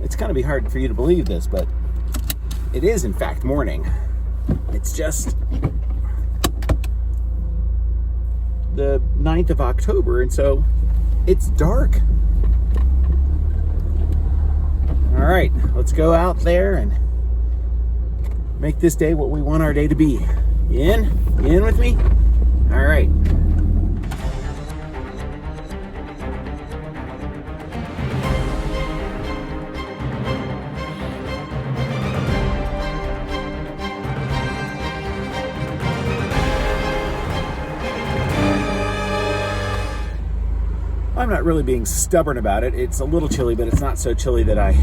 it's going to be hard for you to believe this, but it is in fact morning. It's just the 9th of October, and so it's dark. All right, let's go out there and make this day what we want our day to be. You in? You in with me? All right. I'm not really being stubborn about it. It's a little chilly, but it's not so chilly that I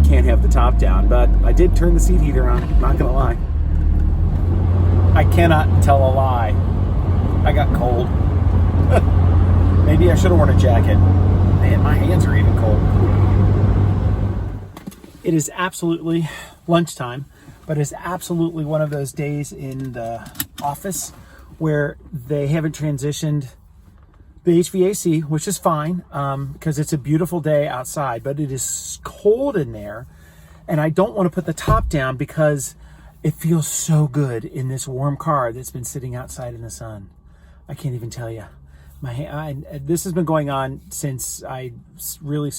can't have the top down. But I did turn the seat heater on, not gonna lie. I cannot tell a lie. I got cold. Maybe I should have worn a jacket. Man, my hands are even cold. It is absolutely lunchtime, but it's absolutely one of those days in the office where they haven't transitioned the HVAC, which is fine, because it's a beautiful day outside, but it is cold in there, and I don't want to put the top down because it feels so good in this warm car that's been sitting outside in the sun. I can't even tell you. This has been going on since I really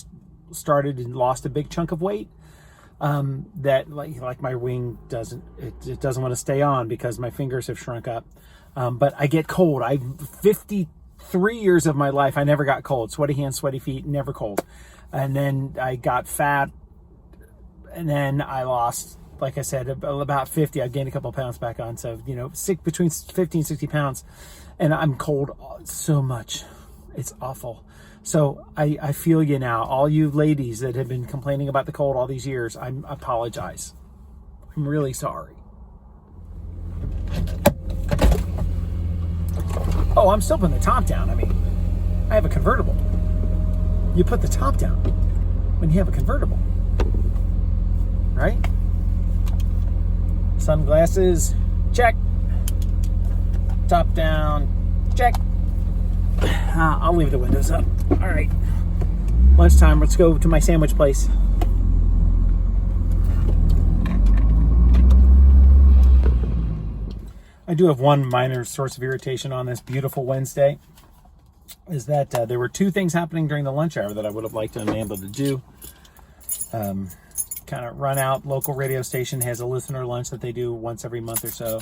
started and lost a big chunk of weight. That like my wing doesn't want to stay on because my fingers have shrunk up. But I get cold. 53 years of my life, I never got cold. Sweaty hands, sweaty feet, never cold. And then I got fat, and then I lost, like I said, about 50. I gained a couple of pounds back on. So, between 50 and 60 pounds. And I'm cold so much. It's awful. So I feel you now. All you ladies that have been complaining about the cold all these years, I apologize. I'm really sorry. Oh, I'm still putting the top down. I mean, I have a convertible. You put the top down when you have a convertible, right? Sunglasses, check. Top down, check. I'll leave the windows up. All right. Lunchtime, let's go to my sandwich place. I do have one minor source of irritation on this beautiful Wednesday, is that there were two things happening during the lunch hour that I would have liked to have been able to do. Kind of run out. Local radio station has a listener lunch that they do once every month or so.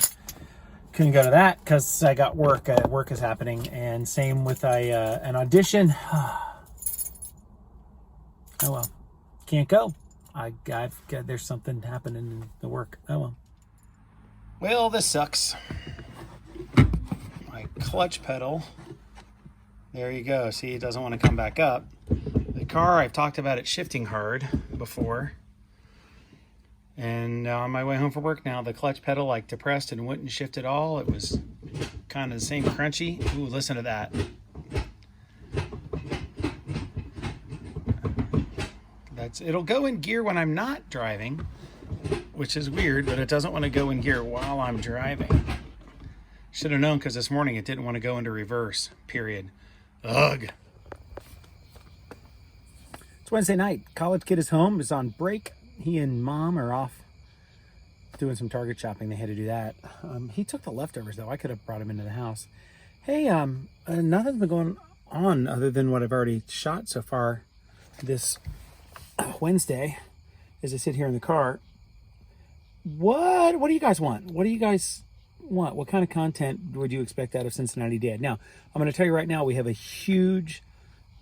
Couldn't go to that because I got work. Work is happening, and same with an audition. Oh well, can't go. I've got, there's something happening in the work. Oh well. Well, this sucks. My clutch pedal. There you go. See, it doesn't want to come back up. The car, I've talked about it shifting hard before. And on my way home from work now, the clutch pedal depressed and wouldn't shift at all. It was kind of the same crunchy. Ooh, listen to that. It'll go in gear when I'm not driving, which is weird, but it doesn't want to go in gear while I'm driving. Should have known, because this morning it didn't want to go into reverse, period. Ugh. It's Wednesday night. College kid is home, is on break. He and mom are off doing some Target shopping. They had to do that. He took the leftovers, though. I could have brought him into the house. Hey, nothing's been going on other than what I've already shot so far this Wednesday as I sit here in the car. What do you guys want? What do you guys want? What kind of content would you expect out of Cincinnati Dad? Now, I'm going to tell you right now, we have a huge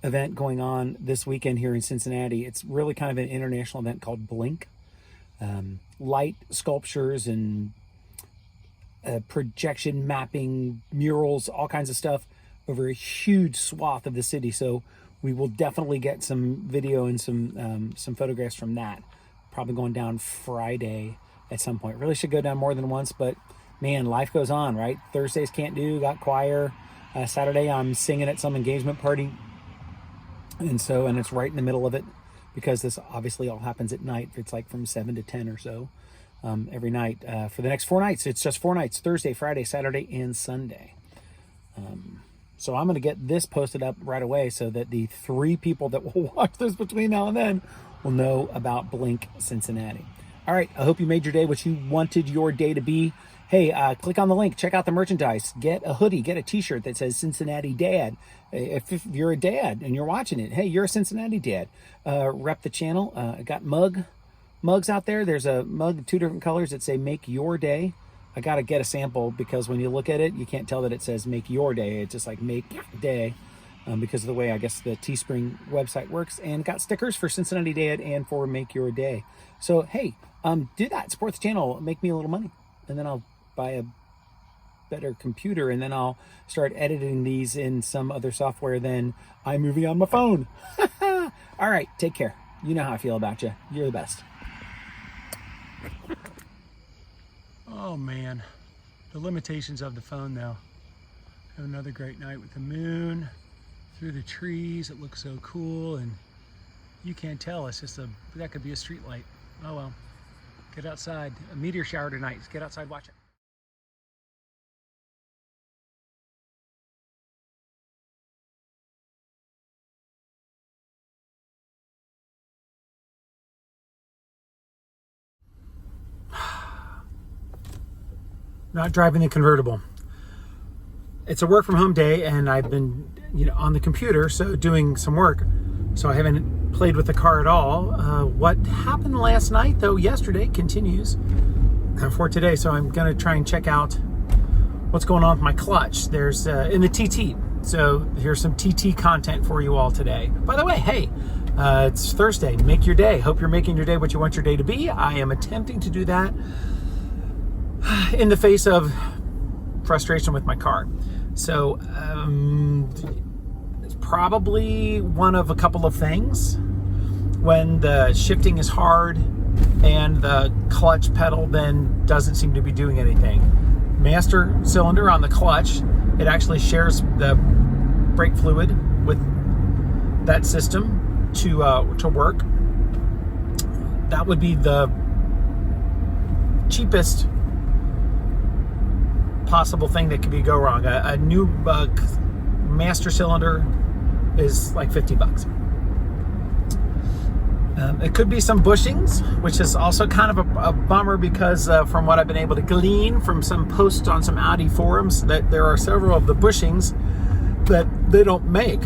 event going on this weekend here in Cincinnati. It's really kind of an international event called Blink. Light sculptures and projection mapping, murals, all kinds of stuff over a huge swath of the city. So we will definitely get some video and some photographs from that. Probably going down Friday at some point. Really should go down more than once, but man, life goes on, right? Thursdays can't do, got choir. Saturday I'm singing at some engagement party. And it's right in the middle of it, because this obviously all happens at night. It's like from 7 to 10 or so every night for the next 4 nights. It's just 4 nights: Thursday, Friday, Saturday, and Sunday. So I'm going to get this posted up right away so that the 3 people that will watch this between now and then will know about Blink Cincinnati. All right, I hope you made your day what you wanted your day to be. Hey, click on the link, check out the merchandise, get a hoodie, get a t-shirt that says Cincinnati Dad. If you're a dad and you're watching it, hey, you're a Cincinnati Dad. Rep the channel. I got mugs out there. There's a mug, 2 different colors that say Make Your Day. I got to get a sample because when you look at it, you can't tell that it says Make Your Day. It's just like Make Day because of the way, I guess, the Teespring website works. And got stickers for Cincinnati Dad and for Make Your Day. So, hey, do that. Support the channel. Make me a little money. And then I'll buy a better computer, and then I'll start editing these in some other software than iMovie on my phone. All right, take care. You know how I feel about you. You're the best. Oh man, the limitations of the phone though. Have another great night with the moon through the trees. It looks so cool, and you can't tell. It's just that could be a street light. Oh well. Get outside. A meteor shower tonight. Get outside, watch it. Not driving the convertible. It's a work from home day, and I've been, on the computer, so doing some work. So I haven't played with the car at all. What happened last night, though, yesterday continues for today. So I'm gonna try and check out what's going on with my clutch. There's in the TT. So here's some TT content for you all today. By the way, hey, it's Thursday. Make your day. Hope you're making your day what you want your day to be. I am attempting to do that in the face of frustration with my car. So it's probably one of a couple of things. When the shifting is hard and the clutch pedal then doesn't seem to be doing anything. Master cylinder on the clutch, it actually shares the brake fluid with that system to work. That would be the cheapest possible thing that could go wrong. A new master cylinder is like $50. It could be some bushings, which is also kind of a bummer because from what I've been able to glean from some posts on some Audi forums, that there are several of the bushings that they don't make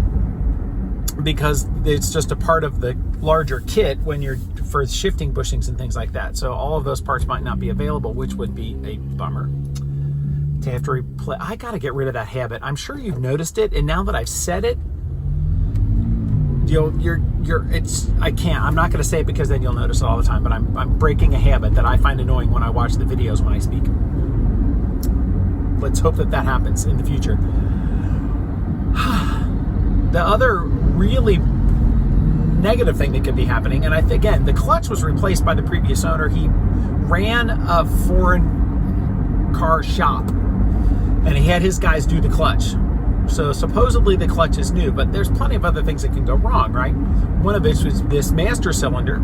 because it's just a part of the larger kit when you're for shifting bushings and things like that. So all of those parts might not be available, which would be a bummer. To have to replace. I got to get rid of that habit. I'm sure you've noticed it, and now that I've said it, I can't. I'm not going to say it because then you'll notice it all the time. But I'm breaking a habit that I find annoying when I watch the videos when I speak. Let's hope that happens in the future. The other really negative thing that could be happening, and again, the clutch was replaced by the previous owner. He ran a foreign car shop, and he had his guys do the clutch. So supposedly the clutch is new, but there's plenty of other things that can go wrong, right? One of which was this master cylinder,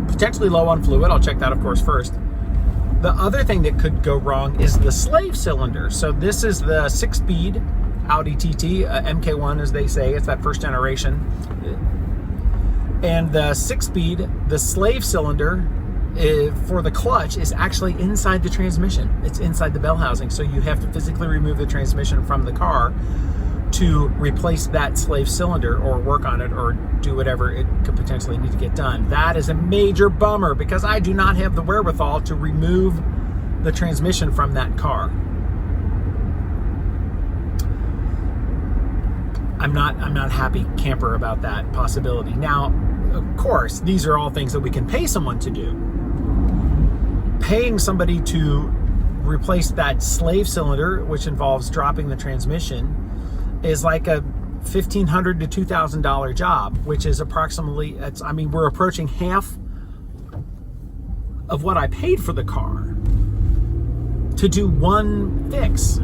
potentially low on fluid. I'll check that, of course, first. The other thing that could go wrong is the slave cylinder. So this is the 6-speed Audi TT, MK1 as they say. It's that first generation. And the 6-speed, the slave cylinder for the clutch is actually inside the transmission. It's inside the bell housing, so you have to physically remove the transmission from the car to replace that slave cylinder or work on it or do whatever it could potentially need to get done. That is a major bummer because I do not have the wherewithal to remove the transmission from that car. I'm not happy camper about that possibility. Now, of course, these are all things that we can pay someone to do. Paying somebody to replace that slave cylinder, which involves dropping the transmission, is like a $1,500 to $2,000 job, which is approximately, we're approaching half of what I paid for the car to do one fix.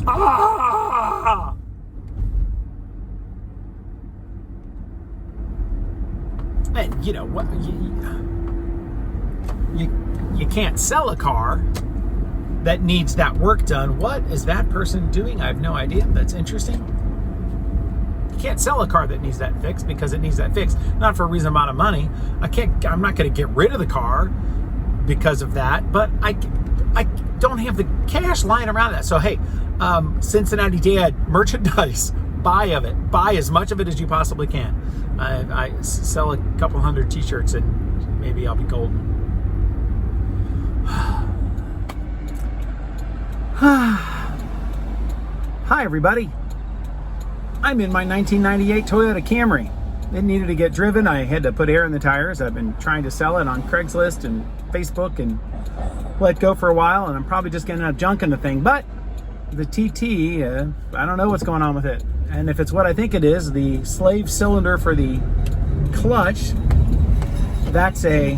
Ah! And you know what? You can't sell a car that needs that work done. What is that person doing? I have no idea. That's interesting. can't sell a car that needs that fixed because it needs that fixed, not for a reasonable amount of money. I'm not going to get rid of the car because of that, but I don't have the cash lying around that. So hey, Cincinnati Dad merchandise, buy as much of it as you possibly can. I sell a couple hundred t-shirts and maybe I'll be golden. Hi everybody, I'm in my 1998 Toyota Camry. It needed to get driven. I had to put air in the tires. I've been trying to sell it on Craigslist and Facebook and let go for a while, and I'm probably just gonna end up junking the thing. But the TT, I don't know what's going on with it. And if it's what I think it is, the slave cylinder for the clutch, that's a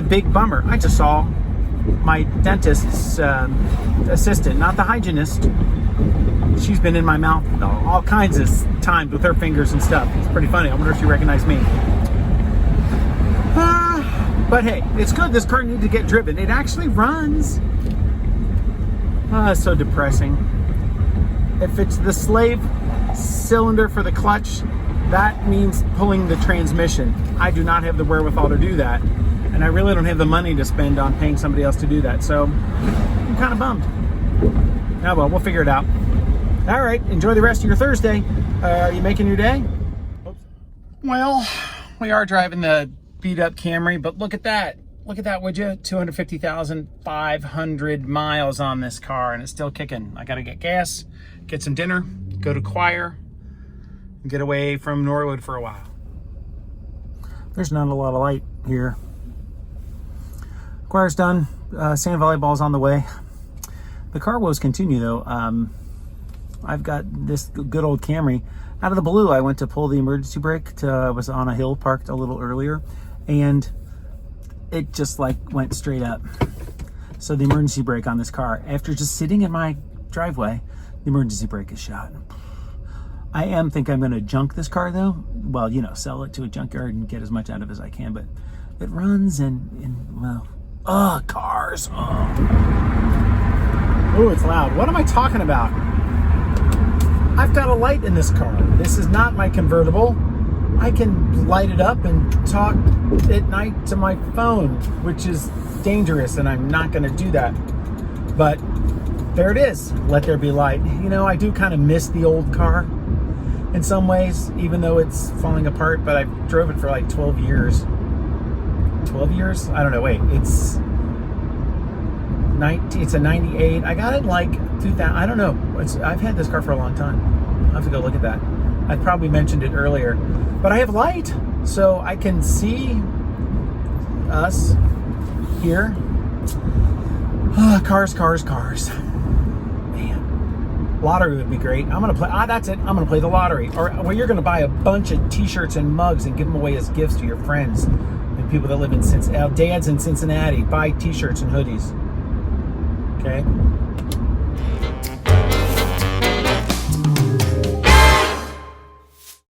big bummer. I just saw my dentist's assistant, not the hygienist. She's been in my mouth all kinds of times with her fingers and stuff. It's pretty funny. I wonder if she recognized me. But hey, it's good. This car needs to get driven. It actually runs. It's so depressing. If it's the slave cylinder for the clutch, that means pulling the transmission. I do not have the wherewithal to do that. And I really don't have the money to spend on paying somebody else to do that. So I'm kind of bummed. Oh well, we'll figure it out. All right, enjoy the rest of your Thursday. Are you making your day? Oops. Well, we are driving the beat up Camry, but look at that. Look at that, would you? 250,500 miles on this car, and it's still kicking. I gotta get gas, get some dinner, go to choir, and get away from Norwood for a while. There's not a lot of light here. Choir's done. Sand volleyball's on the way. The car woes continue though. I've got this good old Camry. Out of the blue, I went to pull the emergency brake. I was on a hill parked a little earlier, and it just like went straight up. So the emergency brake on this car, after just sitting in my driveway, the emergency brake is shot. I think I'm gonna junk this car though. Well, you know, sell it to a junkyard and get as much out of it as I can, but it runs and well, cars. Oh, it's loud. What am I talking about? I've got a light in this car. This is not my convertible. I can light it up and talk at night to my phone, which is dangerous, and I'm not gonna do that. But there it is. Let there be light. You know, I do kind of miss the old car in some ways, even though it's falling apart, but I drove it for like 12 years. 12 years? I don't know, wait, it's a 98. I got it like 2000, I don't know. I've had this car for a long time. I'll have to go look at that. I probably mentioned it earlier, but I have light, so I can see us here. Cars. Man, lottery would be great. I'm gonna play, that's it. I'm gonna play the lottery. Or well, you're gonna buy a bunch of t-shirts and mugs and give them away as gifts to your friends and people that live in dads in Cincinnati. Buy t-shirts and hoodies. Okay.